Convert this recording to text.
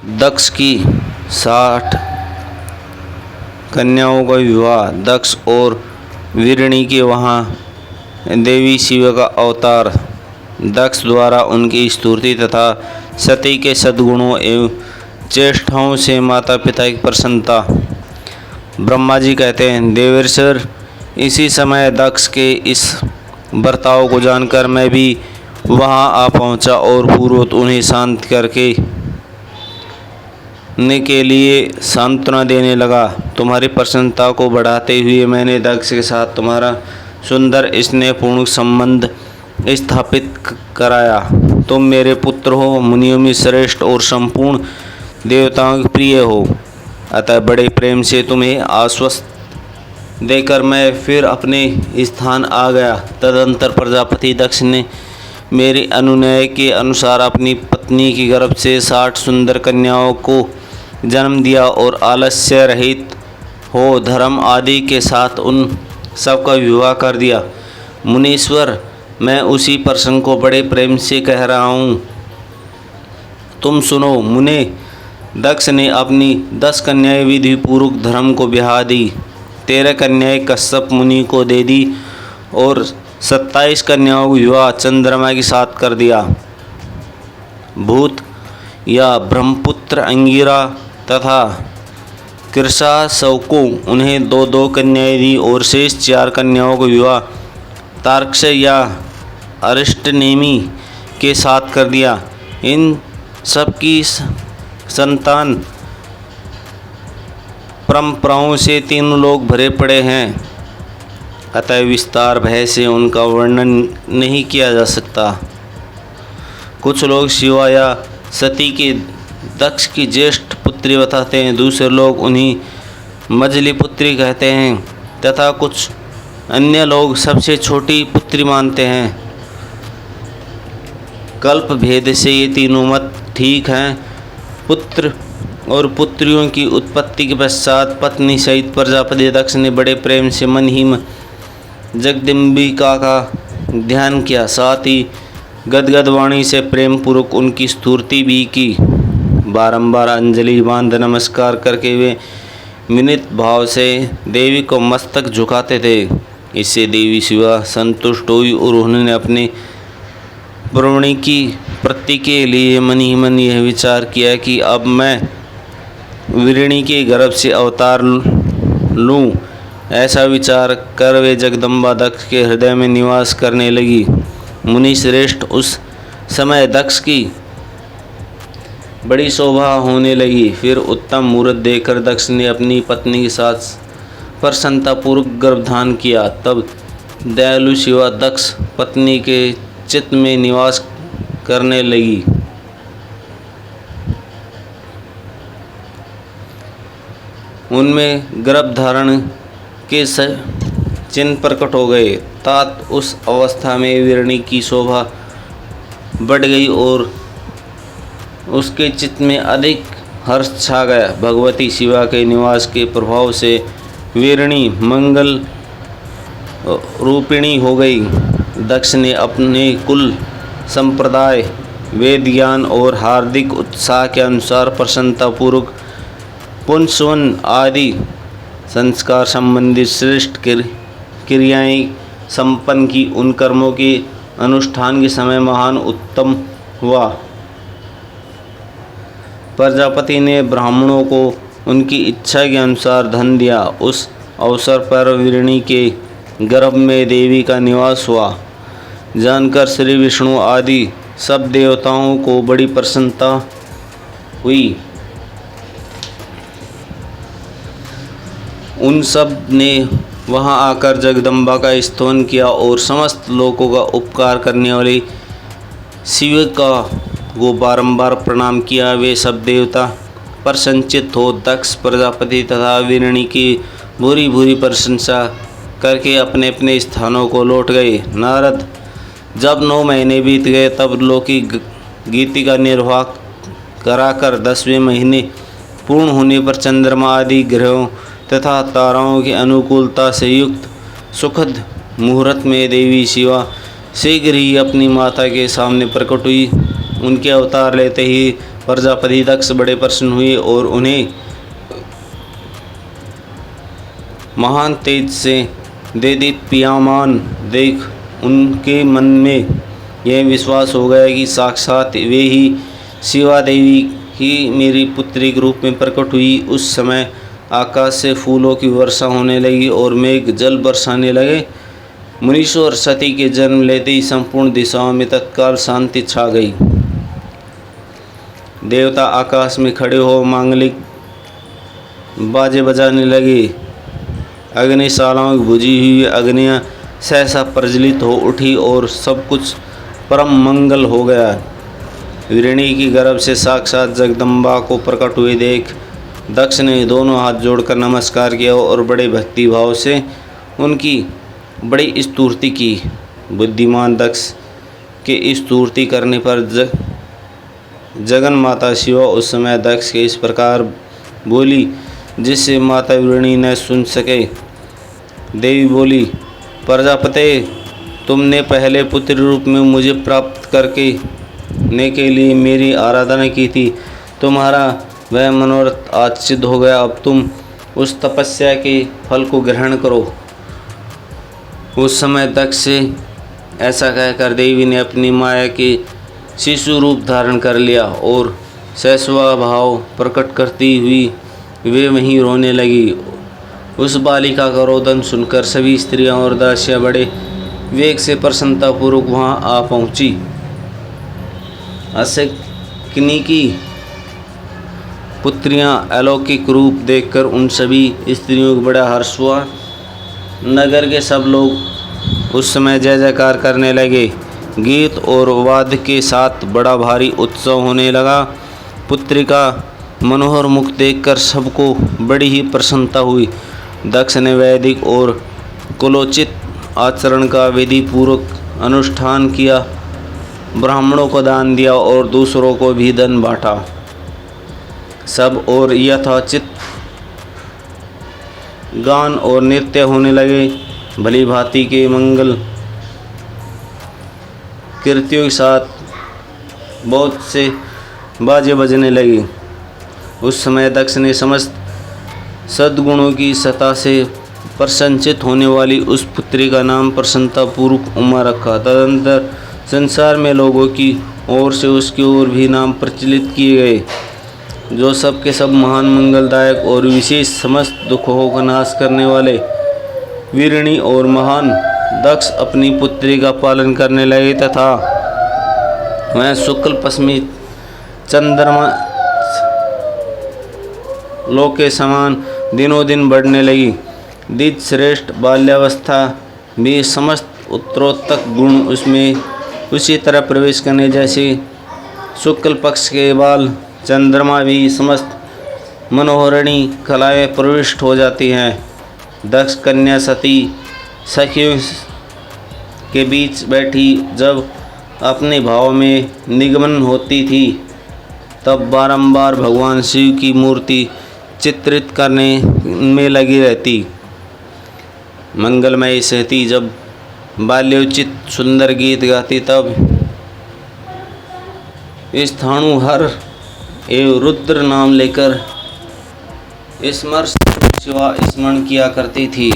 दक्ष की 60 कन्याओं का विवाह। दक्ष और वीरणी के वहाँ देवी शिव का अवतार। दक्ष द्वारा उनकी स्तुति तथा सती के सद्गुणों एवं चेष्टाओं से माता पिता की प्रसन्नता। ब्रह्मा जी कहते हैं, देवेश्वर, इसी समय दक्ष के इस बर्ताव को जानकर मैं भी वहां आ पहुंचा और पूर्ववत उन्हें शांत करके के लिए सांत्वना देने लगा। तुम्हारी प्रसन्नता को बढ़ाते हुए मैंने दक्ष के साथ तुम्हारा सुंदर स्नेहपूर्ण संबंध स्थापित कराया। तुम मेरे पुत्र हो, मुनियों में श्रेष्ठ और संपूर्ण देवताओं के प्रिय हो, अतः बड़े प्रेम से तुम्हें आश्वस्त देकर मैं फिर अपने स्थान आ गया। तदंतर प्रजापति दक्ष ने मेरी अनुनय के अनुसार अपनी पत्नी के गर्भ से 60 सुंदर कन्याओं को जन्म दिया और आलस्य रहित हो धर्म आदि के साथ उन सबका विवाह कर दिया। मुनीश्वर, मैं उसी प्रसंग को बड़े प्रेम से कह रहा हूँ, तुम सुनो। मुने, दक्ष ने अपनी 10 कन्याएं विधि पूर्वक धर्म को ब्याह दी, 13 कन्याएं कश्यप मुनि को दे दी और 27 कन्याओं का विवाह चंद्रमा के साथ कर दिया। भूत या ब्रह्मपुत्र अंगिरा तथा कृशासव को उन्हें 2-2 कन्याएं दी और शेष 4 कन्याओं का विवाह तार्क्ष या अरिष्टनेमि के साथ कर दिया। इन सबकी संतान परंपराओं से तीनों लोग भरे पड़े हैं, अतः विस्तार भय से उनका वर्णन नहीं किया जा सकता। कुछ लोग शिवा या सती के दक्ष की ज्येष्ठ पुत्री बताते हैं, दूसरे लोग उन्हीं मझली पुत्री कहते हैं तथा कुछ अन्य लोग सबसे छोटी पुत्री मानते हैं। कल्प भेद से ये तीनों मत ठीक हैं। पुत्र और पुत्रियों की उत्पत्ति के पश्चात पत्नी सहित प्रजापति दक्ष ने बड़े प्रेम से मन ही मन जगदम्बिका का ध्यान किया, साथ ही गदगद वाणी से प्रेम पूर्वक उनकी स्तुति भी की। बारंबार अंजलि बांध नमस्कार करके वे विनीत भाव से देवी को मस्तक झुकाते थे। इससे देवी शिवा संतुष्ट हुई और उन्होंने अपने प्रवणी की प्रति के लिए मन ही मन यह विचार किया कि अब मैं वीरणी के गर्भ से अवतार लूँ। ऐसा विचार कर वे जगदम्बा दक्ष के हृदय में निवास करने लगी। मुनि श्रेष्ठ, उस समय दक्ष की बड़ी शोभा होने लगी। फिर उत्तम मुहूर्त देखकर दक्ष ने अपनी पत्नी के साथ प्रसन्नतापूर्वक गर्भधान किया। तब दयालु शिवा दक्ष पत्नी के चित्त में निवास करने लगी। उनमें गर्भधारण के चिन्ह प्रकट हो गए। तात उस अवस्था में वीरणी की शोभा बढ़ गई और उसके चित्त में अधिक हर्ष छा गया। भगवती शिवा के निवास के प्रभाव से वीरणी मंगल रूपिणी हो गई। दक्ष ने अपने कुल संप्रदाय, वेद ज्ञान और हार्दिक उत्साह के अनुसार प्रसन्नतापूर्वक पुंसवन आदि संस्कार संबंधित श्रेष्ठ क्रियाएं संपन्न की। उन कर्मों के अनुष्ठान के समय महान उत्तम हुआ। प्रजापति ने ब्राह्मणों को उनकी इच्छा के अनुसार धन दिया। उस अवसर पर वीरणी के गर्भ में देवी का निवास हुआ। जानकर श्री विष्णु आदि सब देवताओं को बड़ी प्रसन्नता हुई। उन सब ने वहां आकर जगदम्बा का स्तवन किया और समस्त लोगों का उपकार करने वाली शिव को बारंबार प्रणाम किया। वे सब देवता प्रसन्नचित्त हो दक्ष प्रजापति तथा वीरणी की भूरी भूरी प्रशंसा करके अपने अपने स्थानों को लौट गए। नारद, जब 9 महीने बीत गए तब लोकी गीति का निर्वाह कराकर 10वें महीने पूर्ण होने पर चंद्रमा आदि ग्रहों तथा ताराओं की अनुकूलता से युक्त सुखद मुहूर्त में देवी शिवा शीघ्र ही अपनी माता के सामने प्रकट हुई। उनके अवतार लेते ही प्रजापति दक्ष बड़े प्रसन्न हुए और उन्हें महान तेज से देदीप्यमान देख उनके मन में यह विश्वास हो गया कि साक्षात वे ही शिवा देवी ही मेरी पुत्री के रूप में प्रकट हुई। उस समय आकाश से फूलों की वर्षा होने लगी और मेघ जल बरसाने लगे। मुनीश्वर सती के जन्म लेते ही संपूर्ण दिशाओं में तत्काल शांति छा गई। देवता आकाश में खड़े हो मांगलिक बाजे बजाने लगे। अग्निशालाओं की बुझी हुई अग्नियाँ सहसा प्रज्वलित हो उठी और सब कुछ परम मंगल हो गया। वीरणी की गर्भ से साक्षात जगदम्बा को प्रकट हुए देख दक्ष ने दोनों हाथ जोड़कर नमस्कार किया और बड़े भक्ति भाव से उनकी बड़ी स्तुति की। बुद्धिमान दक्ष के स्तुति करने पर जगन माता शिवा उस समय दक्ष के इस प्रकार बोली जिससे माता वीरणी न सुन सके। देवी बोली, प्रजापते, तुमने पहले पुत्र रूप में मुझे प्राप्त करने के लिए मेरी आराधना की थी। तुम्हारा वह मनोरथ आज सिद्ध हो गया। अब तुम उस तपस्या के फल को ग्रहण करो। उस समय दक्ष से ऐसा कहकर देवी ने अपनी माया के शिशु रूप धारण कर लिया और सहस्वा भाव प्रकट करती हुई वे वहीं रोने लगी। उस बालिका का रोदन सुनकर सभी स्त्रियां और दासियां बड़े वेग से प्रसन्नतापूर्वक वहां आ पहुंची। अशकिनी की पुत्रियां अलौकिक रूप देखकर उन सभी स्त्रियों को बड़ा हर्ष हुआ। नगर के सब लोग उस समय जय जयकार करने लगे। गीत और वाद्य के साथ बड़ा भारी उत्सव होने लगा। पुत्री का मनोहर मुख देखकर सबको बड़ी ही प्रसन्नता हुई। दक्ष ने वैदिक और कुलोचित आचरण का विधि पूर्वक अनुष्ठान किया, ब्राह्मणों को दान दिया और दूसरों को भी धन बांटा। सब और यथोचित गान और नृत्य होने लगे। भली भांति के मंगल कीर्तियों के साथ बहुत से बाजे बजने लगे। उस समय दक्ष ने समस्त सद्गुणों की सत्ता से प्रशंसित होने वाली उस पुत्री का नाम प्रसन्नतापूर्वक उमा रखा। तदनंतर संसार में लोगों की ओर से उसकी ओर भी नाम प्रचलित किए गए जो सब के सब महान मंगलदायक और विशेष समस्त दुखों का नाश करने वाले। वीरणी और महान दक्ष अपनी पुत्री का पालन करने लगे तथा वह शुक्ल पश्चिमी चंद्रमा लोक के समान दिनों दिन बढ़ने लगी। द्विज श्रेष्ठ बाल्यावस्था भी समस्त उत्तरोत्तर गुण उसमें उसी तरह प्रवेश करने जैसे शुक्ल पक्ष के बाल चंद्रमा भी समस्त मनोहरणी कलाएं प्रविष्ट हो जाती हैं। दक्ष कन्या सती सखियों के बीच बैठी जब अपने भाव में निगमन होती थी तब बारंबार भगवान शिव की मूर्ति चित्रित करने में लगी रहती। मंगलमय सहती जब बाल्योचित सुंदर गीत गाती तब स्थाणुहर एवं रुद्र नाम लेकर स्मरण किया करती थी।